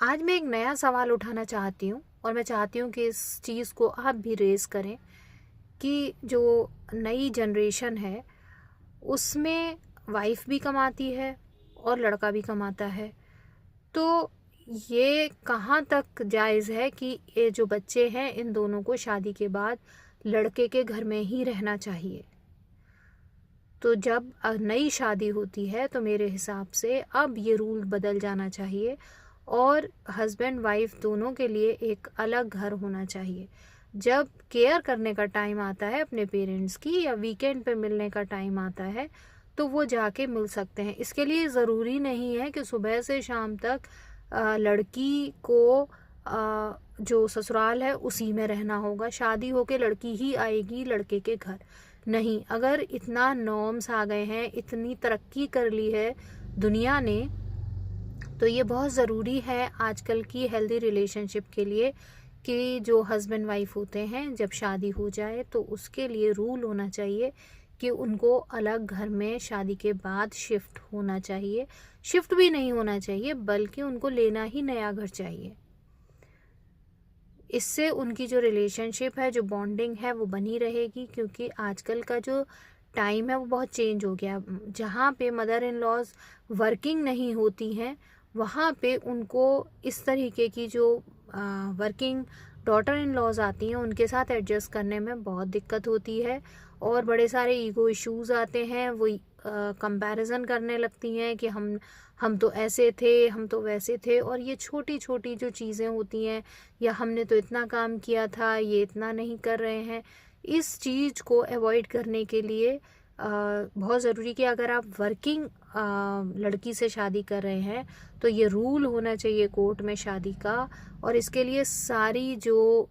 आज मैं एक नया सवाल उठाना चाहती हूँ और मैं चाहती हूँ कि इस चीज़ को आप भी रेज़ करें कि जो नई जनरेशन है उसमें वाइफ भी कमाती है और लड़का भी कमाता है। तो ये कहाँ तक जायज़ है कि ये जो बच्चे हैं इन दोनों को शादी के बाद लड़के के घर में ही रहना चाहिए। तो जब नई शादी होती है तो मेरे हिसाब से अब ये रूल बदल जाना चाहिए और हस्बैंड वाइफ दोनों के लिए एक अलग घर होना चाहिए। जब केयर करने का टाइम आता है अपने पेरेंट्स की या वीकेंड पे मिलने का टाइम आता है तो वो जाके मिल सकते हैं। इसके लिए ज़रूरी नहीं है कि सुबह से शाम तक लड़की को जो ससुराल है उसी में रहना होगा। शादी होके लड़की ही आएगी लड़के के घर नहीं। अगर इतना नॉर्म्स आ गए हैं, इतनी तरक्की कर ली है दुनिया ने, तो ये बहुत ज़रूरी है आजकल की हेल्दी रिलेशनशिप के लिए कि जो हस्बैंड वाइफ होते हैं जब शादी हो जाए तो उसके लिए रूल होना चाहिए कि उनको अलग घर में शादी के बाद शिफ्ट होना चाहिए। शिफ्ट भी नहीं होना चाहिए बल्कि उनको लेना ही नया घर चाहिए। इससे उनकी जो रिलेशनशिप है, जो बॉन्डिंग है वो बनी रहेगी, क्योंकि आजकल का जो टाइम है वो बहुत चेंज हो गया। जहाँ पे मदर इन लॉज वर्किंग नहीं होती हैं वहाँ पे उनको इस तरीके की जो वर्किंग डॉटर इन लॉज आती हैं उनके साथ एडजस्ट करने में बहुत दिक्कत होती है और बड़े सारे ईगो इश्यूज आते हैं। वो कंपैरिजन करने लगती हैं कि हम तो ऐसे थे, हम तो वैसे थे। और ये छोटी छोटी जो चीज़ें होती हैं, या हमने तो इतना काम किया था, ये इतना नहीं कर रहे हैं, इस चीज़ को अवॉइड करने के लिए बहुत ज़रूरी कि अगर आप वर्किंग लड़की से शादी कर रहे हैं तो ये रूल होना चाहिए कोर्ट में शादी का। और इसके लिए सारी जो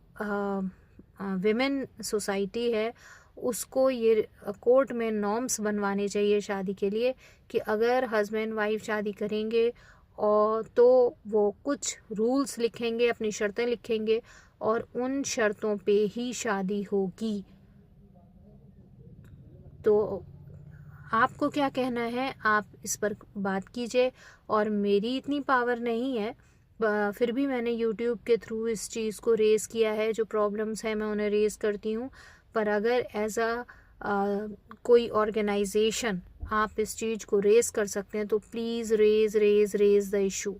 विमेन सोसाइटी है उसको ये कोर्ट में नॉर्म्स बनवाने चाहिए शादी के लिए कि अगर हस्बैंड वाइफ शादी करेंगे और तो वो कुछ रूल्स लिखेंगे, अपनी शर्तें लिखेंगे और उन शर्तों पे ही शादी होगी। तो आपको क्या कहना है, आप इस पर बात कीजिए। और मेरी इतनी पावर नहीं है, फिर भी मैंने यूट्यूब के थ्रू इस चीज़ को रेज़ किया है। जो प्रॉब्लम्स हैं मैं उन्हें रेज़ करती हूँ। पर अगर एज अ कोई ऑर्गेनाइजेशन आप इस चीज़ को रेज़ कर सकते हैं तो please raise raise raise the issue.